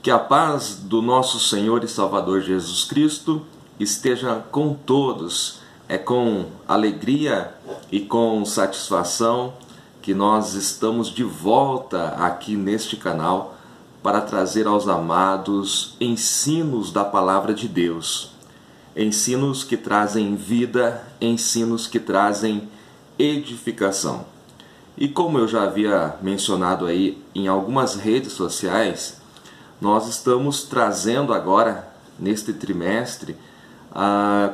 Que a paz do nosso Senhor e Salvador Jesus Cristo esteja com todos. É com alegria e com satisfação que nós estamos de volta aqui neste canal para trazer aos amados ensinos da Palavra de Deus. Ensinos que trazem vida, ensinos que trazem edificação. E como eu já havia mencionado aí em algumas redes sociais, nós estamos trazendo agora, neste trimestre,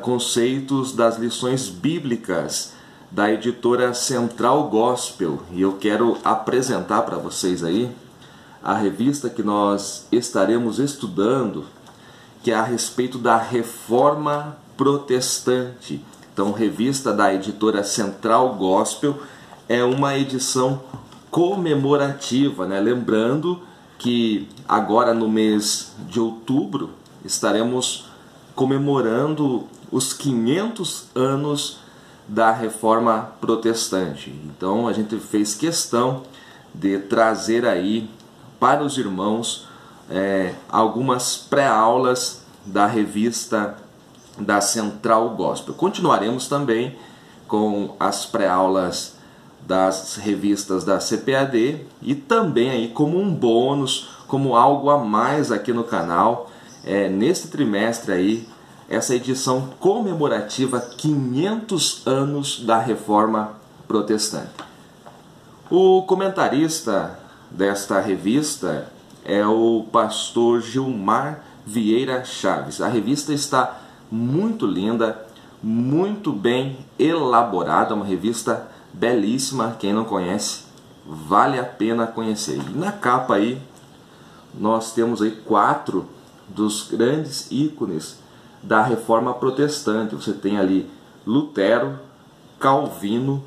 conceitos das lições bíblicas da editora Central Gospel. E eu quero apresentar para vocês aí a revista que nós estaremos estudando, que é a respeito da Reforma Protestante. Então, revista da editora Central Gospel é uma edição comemorativa, né? Lembrando que agora no mês de outubro estaremos comemorando os 500 anos da Reforma Protestante. Então a gente fez questão de trazer aí para os irmãos algumas pré-aulas da revista da Central Gospel. Continuaremos também com as pré-aulas das revistas da CPAD e também aí como um bônus, como algo a mais aqui no canal, neste trimestre aí, essa edição comemorativa 500 anos da Reforma Protestante. O comentarista desta revista é o pastor Gilmar Vieira Chaves. A revista está muito linda, muito bem elaborada, uma revista belíssima. Quem não conhece, vale a pena conhecer. E na capa aí, nós temos aí 4 dos grandes ícones da Reforma Protestante. Você tem ali Lutero, Calvino,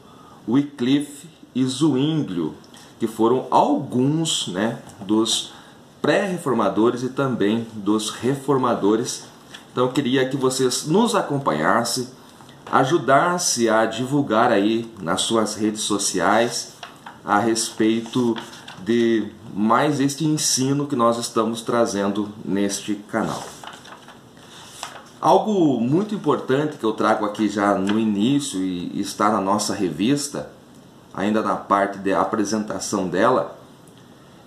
Wycliffe e Zwinglio, que foram alguns, né, dos pré-reformadores e também dos reformadores. Então eu queria que vocês nos acompanhassem, ajudasse a divulgar aí nas suas redes sociais a respeito de mais este ensino que nós estamos trazendo neste canal. Algo muito importante que eu trago aqui já no início e está na nossa revista, ainda na parte de apresentação dela,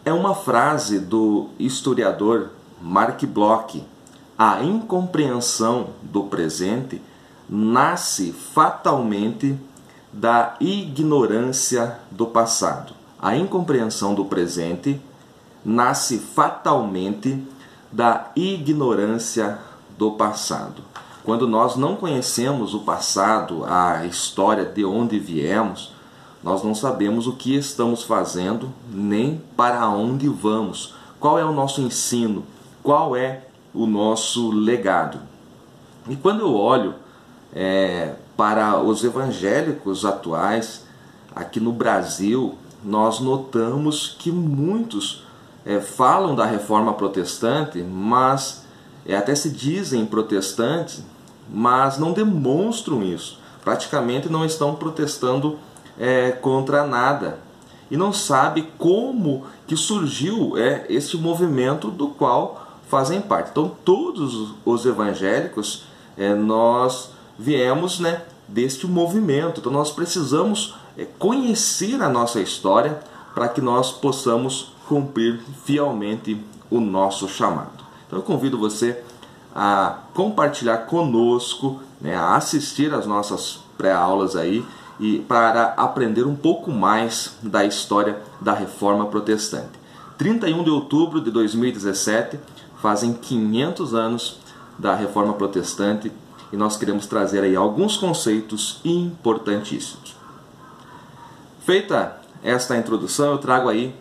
é uma frase do historiador Mark Bloch: a incompreensão do presente nasce fatalmente da ignorância do passado. A incompreensão do presente nasce fatalmente da ignorância do passado. Quando nós não conhecemos o passado, a história de onde viemos, nós não sabemos o que estamos fazendo, nem para onde vamos, qual é o nosso ensino, qual é o nosso legado. E quando eu olho para os evangélicos atuais aqui no Brasil, nós notamos que muitos falam da Reforma Protestante, mas até se dizem protestantes, mas não demonstram isso. Praticamente não estão protestando contra nada. E não sabe como que surgiu este movimento do qual fazem parte. Então todos os evangélicos, nós viemos, né, deste movimento. Então nós precisamos conhecer a nossa história para que nós possamos cumprir fielmente o nosso chamado. Então eu convido você a compartilhar conosco, né, a assistir às nossas pré-aulas aí, e para aprender um pouco mais da história da Reforma Protestante. 31 de outubro de 2017 fazem 500 anos da Reforma Protestante e nós queremos trazer aí alguns conceitos importantíssimos. Feita esta introdução, eu trago aí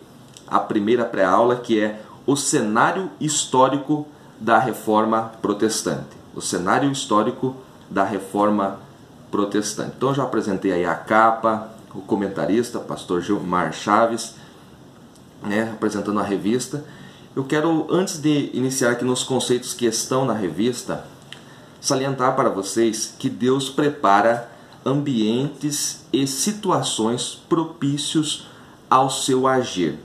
a primeira pré-aula, que é o cenário histórico da Reforma Protestante. O cenário histórico da Reforma Protestante. Então eu já apresentei aí a capa, o comentarista, pastor Gilmar Chaves, né, apresentando a revista. Eu quero, antes de iniciar aqui nos conceitos que estão na revista, salientar para vocês que Deus prepara ambientes e situações propícios ao seu agir.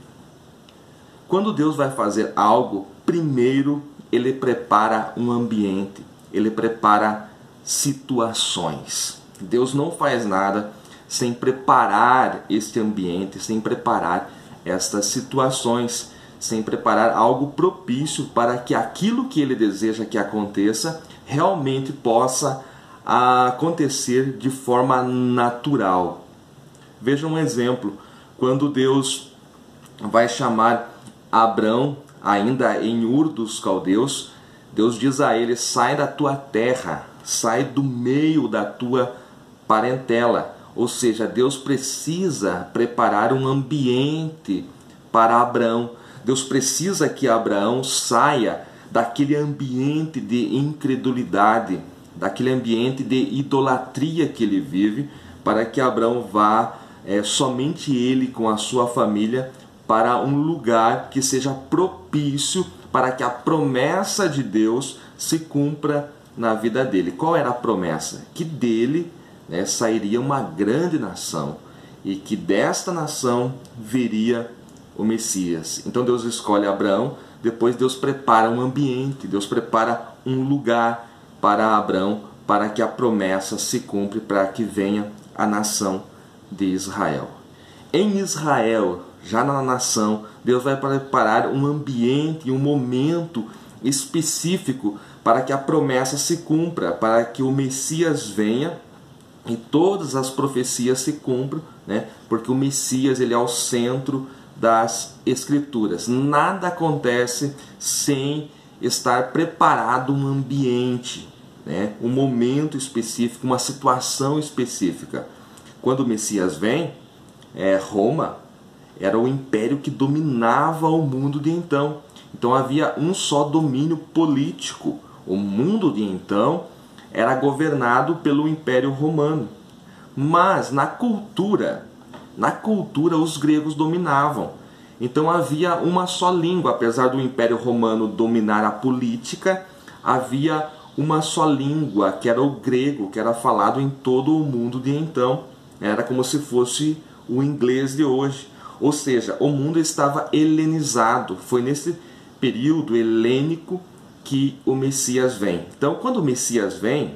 Quando Deus vai fazer algo primeiro ele prepara um ambiente, ele prepara situações. Deus não faz nada sem preparar este ambiente, sem preparar estas situações, sem preparar algo propício para que aquilo que ele deseja que aconteça realmente possa acontecer de forma natural. Veja um exemplo, quando Deus vai chamar Abrão, ainda em Ur dos Caldeus, Deus diz a ele: sai da tua terra, sai do meio da tua parentela. Ou seja, Deus precisa preparar um ambiente para Abrão. Deus precisa que Abraão saia daquele ambiente de incredulidade, daquele ambiente de idolatria que ele vive, para que Abraão vá, somente ele com a sua família, para um lugar que seja propício para que a promessa de Deus se cumpra na vida dele. Qual era a promessa? Que dele, sairia uma grande nação e que desta nação viria o Messias. Então Deus escolhe Abraão, depois Deus prepara um ambiente, Deus prepara um lugar para Abraão, para que a promessa se cumpra, para que venha a nação de Israel. Em Israel, já na nação, Deus vai preparar um ambiente, um momento específico para que a promessa se cumpra, para que o Messias venha e todas as profecias se cumpram, porque o Messias ele é o centro das Escrituras. Nada acontece sem estar preparado um ambiente, um momento específico, uma situação específica. Quando o Messias vem, Roma era o império que dominava o mundo de então. Então havia um só domínio político. O mundo de então era governado pelo Império Romano. Mas na cultura os gregos dominavam. Então havia uma só língua. Apesar do Império Romano dominar a política, havia uma só língua, que era o grego, que era falado em todo o mundo de então. Era como se fosse o inglês de hoje. Ou seja, o mundo estava helenizado. Foi nesse período helênico que o Messias vem. Então, quando o Messias vem,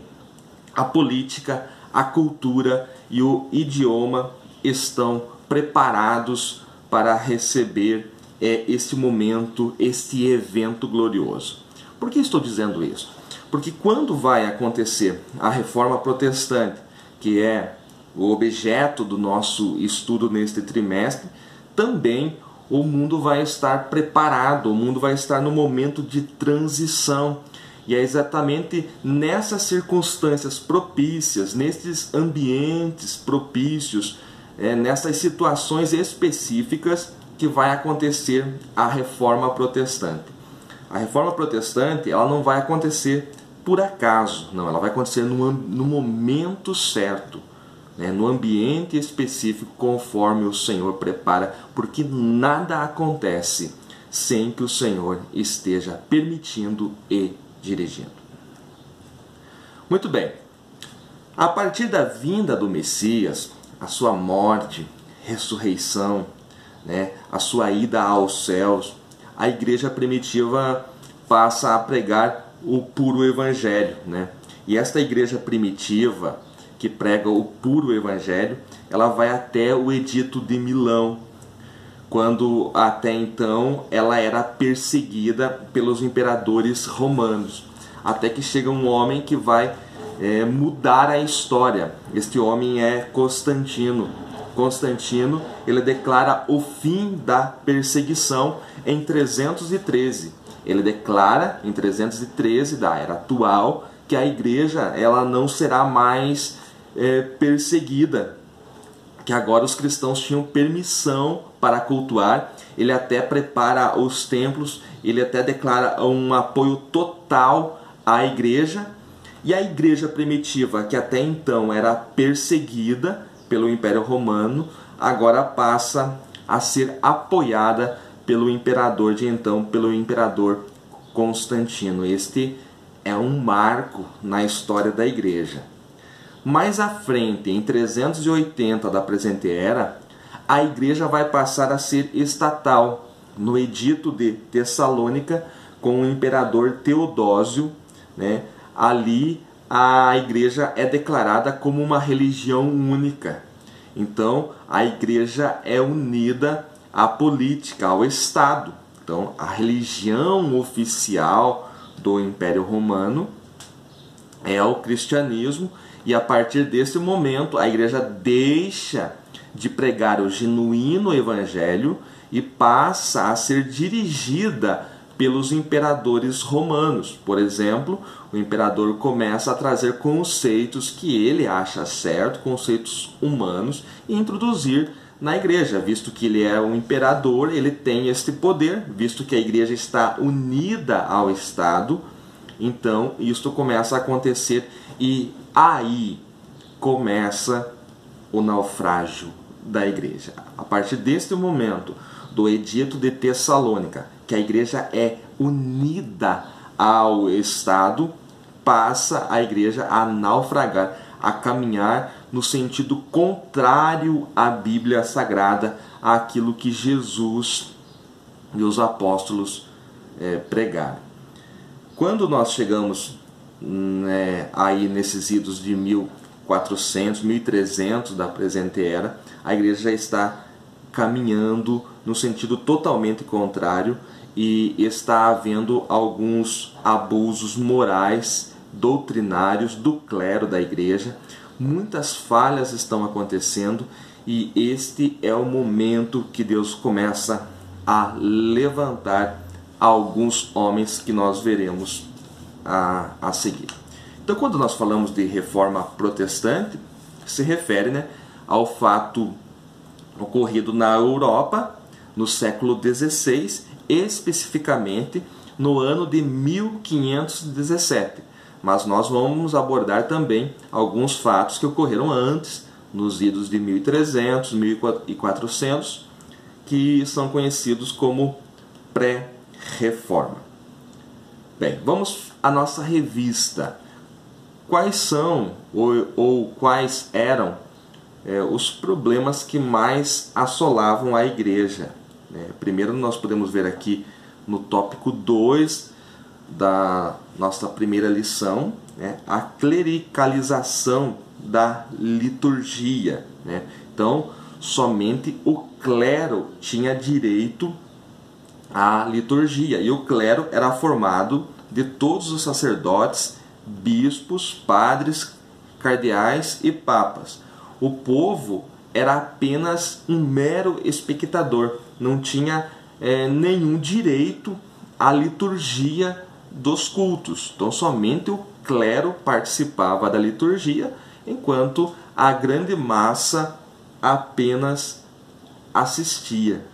a política, a cultura e o idioma estão preparados para receber este momento, este evento glorioso. Por que estou dizendo isso? Porque quando vai acontecer a Reforma Protestante, que é o objeto do nosso estudo neste trimestre, também o mundo vai estar preparado, o mundo vai estar no momento de transição. E é exatamente nessas circunstâncias propícias, nesses ambientes propícios, nessas situações específicas que vai acontecer a Reforma Protestante. A Reforma Protestante ela não vai acontecer por acaso, não, ela vai acontecer no momento certo, no ambiente específico conforme o Senhor prepara, porque nada acontece sem que o Senhor esteja permitindo e dirigindo. Muito bem, a partir da vinda do Messias, a sua morte, ressurreição, a sua ida aos céus, a igreja primitiva passa a pregar o puro evangelho, E esta igreja primitiva que prega o puro evangelho, ela vai até o Edito de Milão, quando até então ela era perseguida pelos imperadores romanos, até que chega um homem que vai mudar a história. Este homem é Constantino. Constantino, ele declara o fim da perseguição em 313. Ele declara em 313 da era atual que a igreja ela não será mais perseguida, que agora os cristãos tinham permissão para cultuar. Ele até prepara os templos, ele até declara um apoio total à igreja. E a igreja primitiva, que até então era perseguida pelo Império Romano, agora passa a ser apoiada pelo imperador de então, pelo imperador Constantino. Este é um marco na história da igreja. Mais à frente, em 380 da presente era, a igreja vai passar a ser estatal. No Edito de Tessalônica, com o imperador Teodósio, né? Ali a igreja é declarada como uma religião única. Então a igreja é unida à política, ao Estado. Então a religião oficial do Império Romano é o cristianismo, e a partir desse momento a igreja deixa de pregar o genuíno evangelho e passa a ser dirigida pelos imperadores romanos. Por exemplo, o imperador começa a trazer conceitos que ele acha certo, conceitos humanos, e introduzir na igreja. Visto que ele é um imperador, ele tem este poder, visto que a igreja está unida ao Estado. Então isto começa a acontecer, e aí começa o naufrágio da igreja. A partir deste momento do Edito de Tessalônica, que a igreja é unida ao Estado, passa a igreja a naufragar, a caminhar no sentido contrário à Bíblia Sagrada, àquilo que Jesus e os apóstolos pregaram. Quando nós chegamos aí nesses idos de 1400, 1300 da presente era, a igreja já está caminhando no sentido totalmente contrário, e está havendo alguns abusos morais, doutrinários do clero da igreja. Muitas falhas estão acontecendo, e este é o momento que Deus começa a levantar alguns homens que nós veremos a seguir. Então, quando nós falamos de reforma protestante, se refere, ao fato ocorrido na Europa no século XVI, especificamente no ano de 1517. Mas nós vamos abordar também alguns fatos que ocorreram antes, nos idos de 1300, 1400, que são conhecidos como pré-reforma. Bem, vamos à nossa revista. Quais são ou quais eram os problemas que mais assolavam a igreja? Primeiro nós podemos ver aqui no tópico 2 da nossa primeira lição, a clericalização da liturgia. Então, somente o clero tinha direito à liturgia, e o clero era formado de todos os sacerdotes, bispos, padres, cardeais e papas. O povo era apenas um mero espectador, não tinha nenhum direito à liturgia dos cultos. Então somente o clero participava da liturgia, enquanto a grande massa apenas assistia.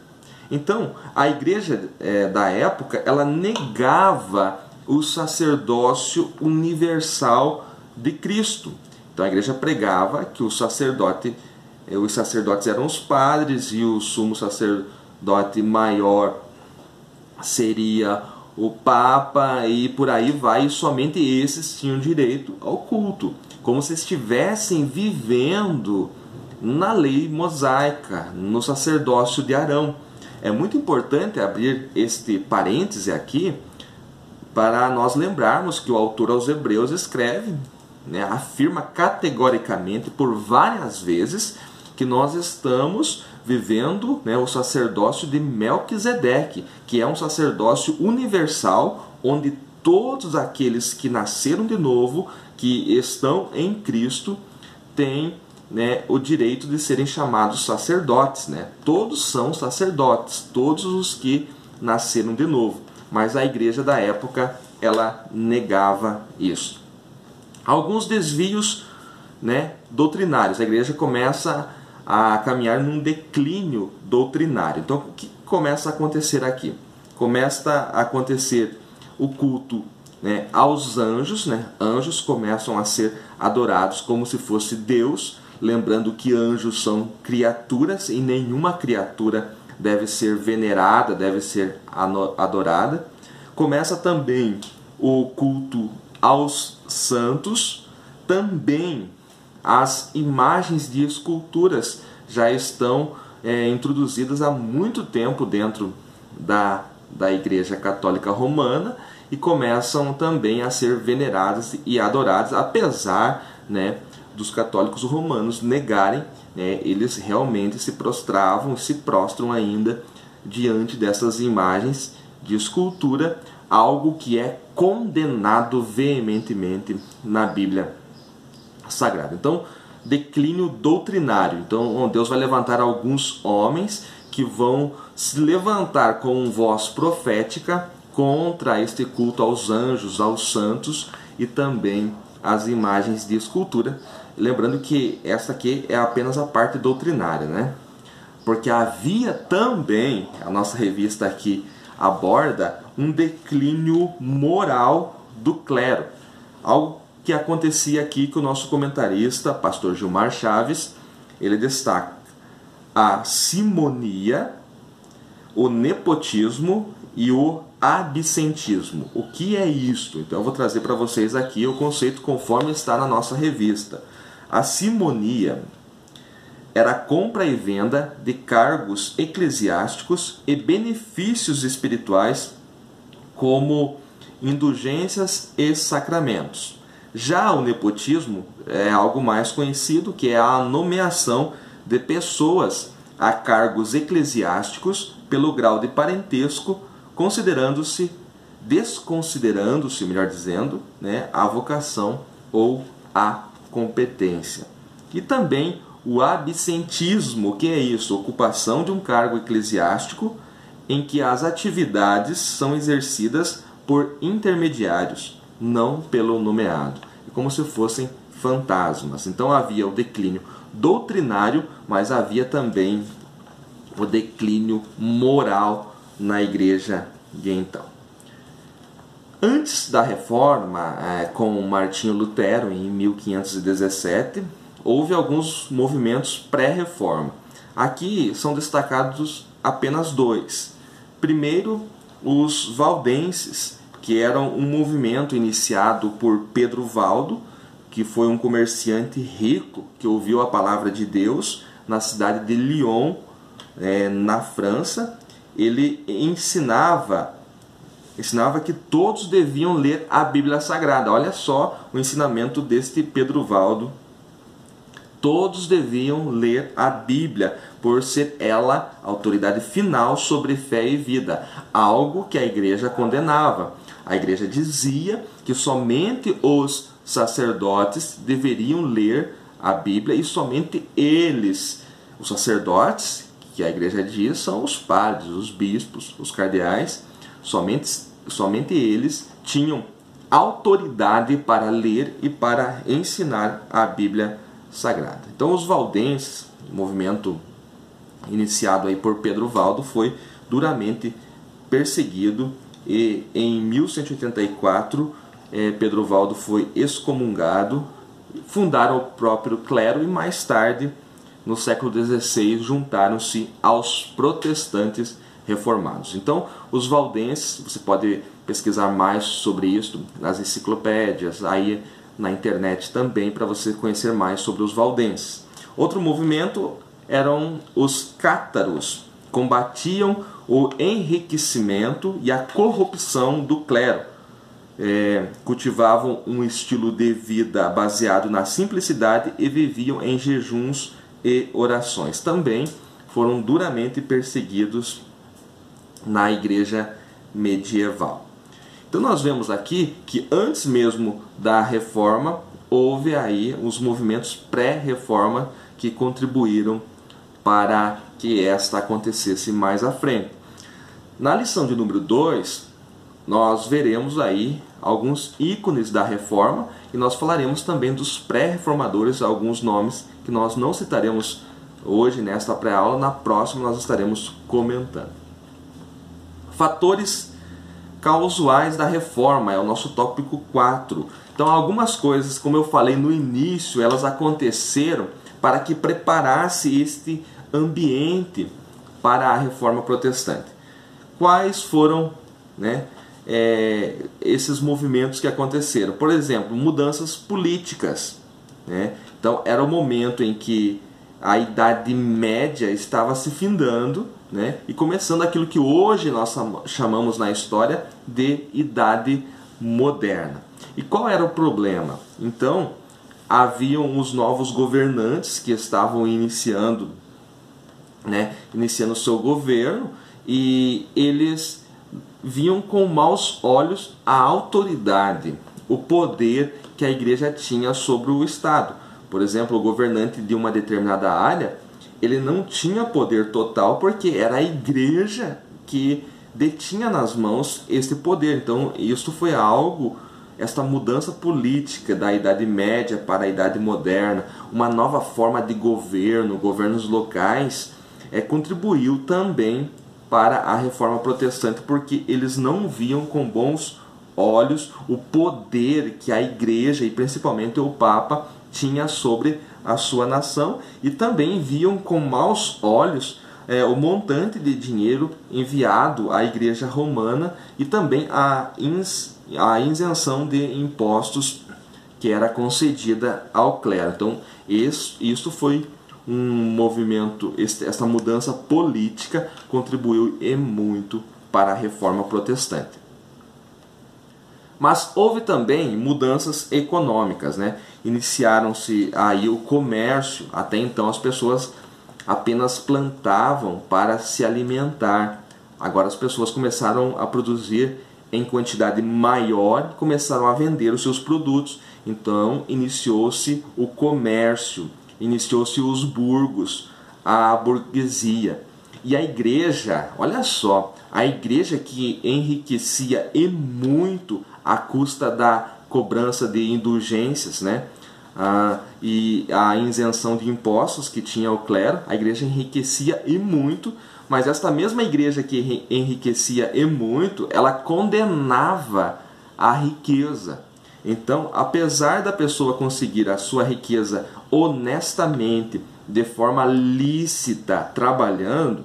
Então a igreja da época, ela negava o sacerdócio universal de Cristo. Então a igreja pregava que os sacerdotes eram os padres, e o sumo sacerdote maior seria o Papa, e por aí vai, e somente esses tinham direito ao culto, como se estivessem vivendo na lei mosaica, no sacerdócio de Arão. É muito importante abrir este parêntese aqui para nós lembrarmos que o autor aos Hebreus escreve, afirma categoricamente por várias vezes que nós estamos vivendo o sacerdócio de Melquisedeque, que é um sacerdócio universal, onde todos aqueles que nasceram de novo, que estão em Cristo, têm o direito de serem chamados sacerdotes. Todos são sacerdotes, todos os que nasceram de novo. Mas a igreja da época, ela negava isso. Alguns desvios doutrinários. A igreja começa a caminhar num declínio doutrinário. Então, o que começa a acontecer aqui? Começa a acontecer o culto aos anjos. Anjos começam a ser adorados como se fosse Deus, lembrando que anjos são criaturas e nenhuma criatura deve ser venerada, deve ser adorada. Começa também o culto aos santos. Também as imagens de esculturas já estão introduzidas há muito tempo dentro da da Igreja Católica Romana e começam também a ser veneradas e adoradas, apesar, né, dos católicos romanos negarem, né, eles realmente se prostravam, se prostram ainda diante dessas imagens de escultura, algo que é condenado veementemente na Bíblia Sagrada. Então, declínio doutrinário. Então, Deus vai levantar alguns homens que vão se levantar com voz profética contra este culto aos anjos, aos santos e também as imagens de escultura. Lembrando que essa aqui é apenas a parte doutrinária, né? Porque havia também, a nossa revista aqui aborda, um declínio moral do clero. Algo que acontecia aqui que o nosso comentarista, pastor Gilmar Chaves, ele destaca a simonia, o nepotismo e o absentismo. O que é isto? Então eu vou trazer para vocês aqui o conceito conforme está na nossa revista. A simonia era a compra e venda de cargos eclesiásticos e benefícios espirituais como indulgências e sacramentos. Já o nepotismo é algo mais conhecido, que é a nomeação de pessoas a cargos eclesiásticos pelo grau de parentesco, desconsiderando-se, melhor dizendo, né, a vocação ou a competência. E também o absentismo, que é isso? Ocupação de um cargo eclesiástico em que as atividades são exercidas por intermediários, não pelo nomeado, como se fossem fantasmas. Então havia o declínio doutrinário, mas havia também o declínio moral na igreja de então. Antes da reforma, com Martinho Lutero, em 1517, houve alguns movimentos pré-reforma. Aqui são destacados apenas dois. Primeiro, os valdenses, que eram um movimento iniciado por Pedro Valdo, que foi um comerciante rico que ouviu a palavra de Deus na cidade de Lyon, na França. Ele ensinava que todos deviam ler a Bíblia Sagrada. Olha só o ensinamento deste Pedro Valdo. Todos deviam ler a Bíblia, por ser ela a autoridade final sobre fé e vida, algo que a igreja condenava. A igreja dizia que somente os sacerdotes deveriam ler a Bíblia e somente eles, os sacerdotes, que a igreja diz, são os padres, os bispos, os cardeais, somente eles tinham autoridade para ler e para ensinar a Bíblia Sagrada. Então os valdenses, o movimento iniciado aí por Pedro Valdo, foi duramente perseguido e em 1184 Pedro Valdo foi excomungado, fundaram o próprio clero e mais tarde, no século XVI, juntaram-se aos protestantes reformados. Então, os valdenses, você pode pesquisar mais sobre isso nas enciclopédias, aí na internet também, para você conhecer mais sobre os valdenses. Outro movimento eram os cátaros, combatiam o enriquecimento e a corrupção do clero. Cultivavam um estilo de vida baseado na simplicidade e viviam em jejuns e orações. Também foram duramente perseguidos na igreja medieval. Então nós vemos aqui que antes mesmo da reforma houve aí os movimentos pré-reforma que contribuíram para que esta acontecesse mais à frente. Na lição de número 2, nós veremos aí alguns ícones da reforma e nós falaremos também dos pré-reformadores, alguns nomes que nós não citaremos hoje nesta pré-aula, na próxima nós estaremos comentando. Fatores causais da reforma é o nosso tópico 4. Então algumas coisas, como eu falei no início, elas aconteceram para que preparasse este ambiente para a reforma protestante. Quais foram, esses movimentos que aconteceram? Por exemplo, mudanças políticas. Então era o momento em que a Idade Média estava se findando né, e começando aquilo que hoje nós chamamos na história de Idade Moderna. E qual era o problema? Então, haviam os novos governantes que estavam iniciando o seu governo, e eles viam com maus olhos a autoridade, o poder que a igreja tinha sobre o Estado. Por exemplo, o governante de uma determinada área, ele não tinha poder total, porque era a igreja que detinha nas mãos esse poder. Então, isso foi algo, esta mudança política da Idade Média para a Idade Moderna, uma nova forma de governo, governos locais, contribuiu também para a Reforma Protestante, porque eles não viam com bons olhos o poder que a igreja, e principalmente o Papa, tinha sobre a sua nação, e também viam com maus olhos o montante de dinheiro enviado à Igreja Romana, e também a isenção de impostos que era concedida ao clero. Então, isso foi um movimento, essa mudança política contribuiu e muito para a Reforma Protestante. Mas houve também mudanças econômicas, né? Iniciaram-se aí o comércio. Até então as pessoas apenas plantavam para se alimentar. Agora as pessoas começaram a produzir em quantidade maior, começaram a vender os seus produtos. Então iniciou-se o comércio, iniciou-se os burgos, a burguesia. E a igreja, olha só, a igreja que enriquecia e muito à custa da cobrança de indulgências, né? E a isenção de impostos que tinha o clero, a igreja enriquecia e muito, mas esta mesma igreja que enriquecia e muito, ela condenava a riqueza. Então, apesar da pessoa conseguir a sua riqueza honestamente, de forma lícita, trabalhando,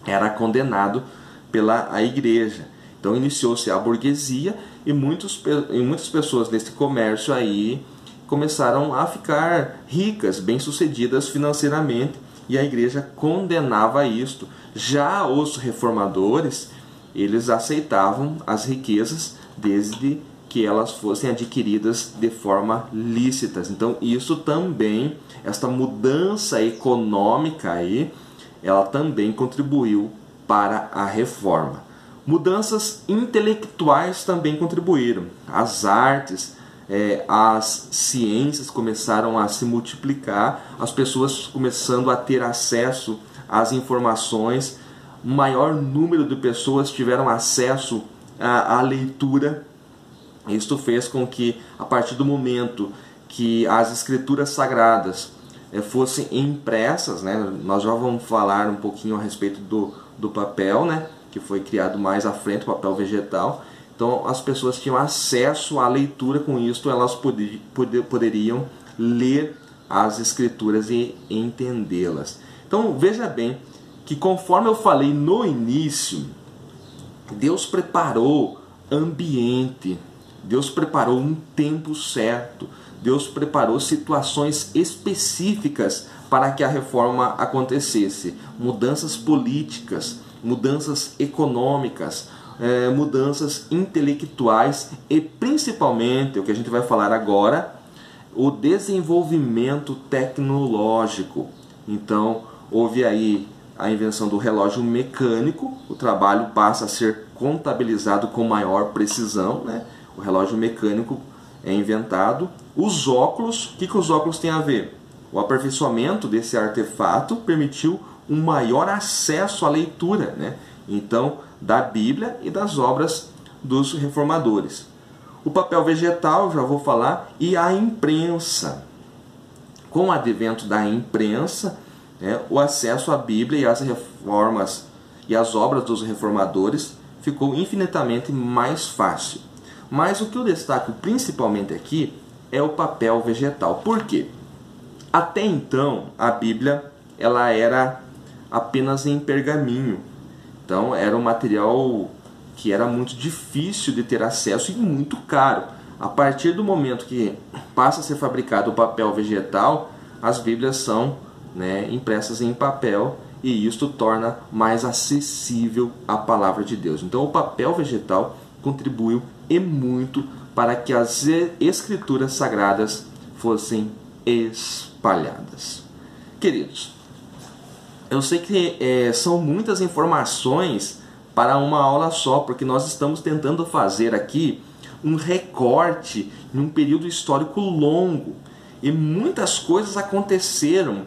era condenado pela igreja. Então iniciou-se a burguesia, e muitas pessoas nesse comércio aí começaram a ficar ricas, bem-sucedidas financeiramente, e a igreja condenava isto. Já os reformadores, eles aceitavam as riquezas desde que elas fossem adquiridas de forma lícitas. Então isso também, esta mudança econômica aí, ela também contribuiu para a reforma. Mudanças intelectuais também contribuíram. As artes, as ciências começaram a se multiplicar, as pessoas começando a ter acesso às informações, um maior número de pessoas tiveram acesso à leitura. Isto fez com que, a partir do momento que as escrituras sagradas fossem impressas, né, nós já vamos falar um pouquinho a respeito do papel, né, que foi criado mais à frente, o papel vegetal. Então as pessoas tinham acesso à leitura, com isto elas poderiam ler as escrituras e entendê-las. Então veja bem que, conforme eu falei no início, Deus preparou ambiente, Deus preparou um tempo certo, Deus preparou situações específicas para que a reforma acontecesse. Mudanças políticas, mudanças econômicas, mudanças intelectuais e principalmente, o que a gente vai falar agora, o desenvolvimento tecnológico. Então, houve aí a invenção do relógio mecânico, o trabalho passa a ser contabilizado com maior precisão, né? O relógio mecânico é inventado. Os óculos, o que os óculos têm a ver? O aperfeiçoamento desse artefato permitiu um maior acesso à leitura, né? Então, da Bíblia e das obras dos reformadores. O papel vegetal, já vou falar, e a imprensa. Com o advento da imprensa, o acesso à Bíblia e às reformas e às obras dos reformadores ficou infinitamente mais fácil. Mas o que eu destaco principalmente aqui é o papel vegetal. Por quê? Até então, a Bíblia ela era apenas em pergaminho. Então, era um material que era muito difícil de ter acesso e muito caro. A partir do momento que passa a ser fabricado o papel vegetal, as Bíblias são impressas em papel, e isto torna mais acessível a palavra de Deus. Então o papel vegetal contribuiu e muito para que as escrituras sagradas fossem espalhadas. Queridos, eu sei que são muitas informações para uma aula só, porque nós estamos tentando fazer aqui um recorte em um período histórico longo, e muitas coisas aconteceram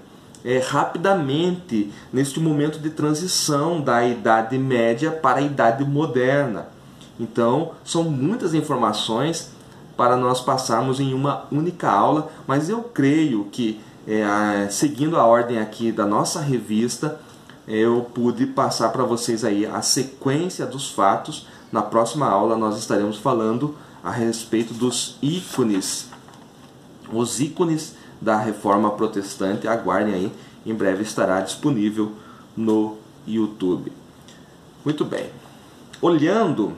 rapidamente neste momento de transição da Idade Média para a Idade Moderna. Então, são muitas informações para nós passarmos em uma única aula, mas eu creio que, seguindo a ordem aqui da nossa revista, eu pude passar para vocês aí a sequência dos fatos. Na próxima aula nós estaremos falando a respeito dos ícones, os ícones da Reforma Protestante. Aguardem aí, em breve estará disponível no YouTube. Muito bem, olhando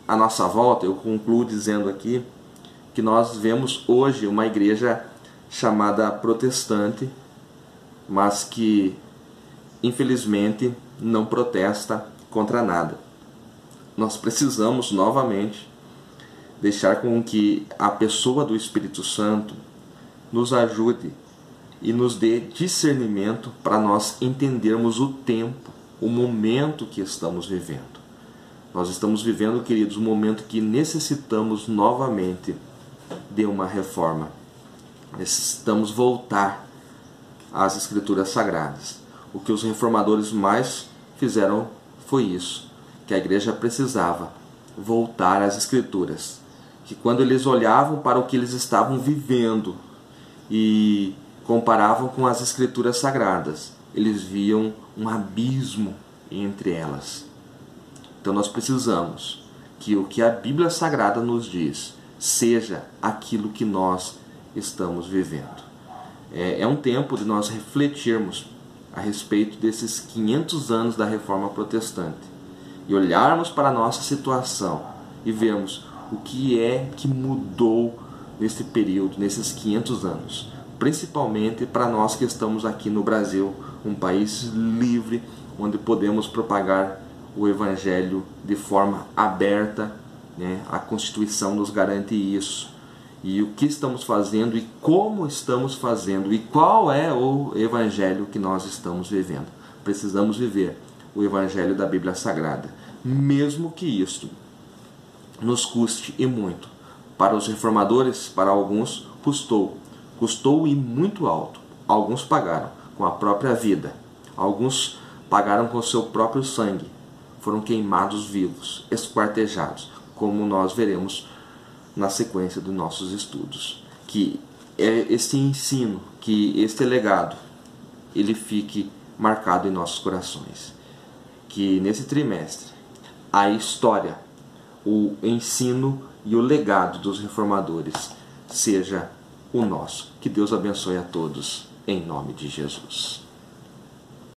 à nossa volta, eu concluo dizendo aqui que nós vemos hoje uma igreja chamada protestante, mas que infelizmente não protesta contra nada. Nós precisamos novamente deixar com que a pessoa do Espírito Santo nos ajude e nos dê discernimento para nós entendermos o tempo, o momento que estamos vivendo. Nós estamos vivendo, queridos, um momento que necessitamos novamente de uma reforma. Necessitamos voltar às Escrituras Sagradas. O que os reformadores mais fizeram foi isso, que a igreja precisava voltar às Escrituras. Que quando eles olhavam para o que eles estavam vivendo e comparavam com as Escrituras Sagradas, eles viam um abismo entre elas. Então nós precisamos que o que a Bíblia Sagrada nos diz seja aquilo que nós estamos vivendo. É um tempo de nós refletirmos a respeito desses 500 anos da Reforma Protestante e olharmos para a nossa situação e vermos o que é que mudou nesse período, nesses 500 anos, principalmente para nós que estamos aqui no Brasil, um país livre, onde podemos propagar o Evangelho de forma aberta, né? A Constituição nos garante isso. E o que estamos fazendo e como estamos fazendo e qual é o Evangelho que nós estamos vivendo. Precisamos viver o Evangelho da Bíblia Sagrada, mesmo que isto nos custe e muito. Para os reformadores, para alguns, custou e muito alto. Alguns pagaram com a própria vida, alguns pagaram com o seu próprio sangue, foram queimados vivos, esquartejados, como nós veremos na sequência dos nossos estudos. Que este ensino, que este legado, ele fique marcado em nossos corações. Que nesse trimestre a história, o ensino e o legado dos reformadores seja o nosso. Que Deus abençoe a todos, em nome de Jesus.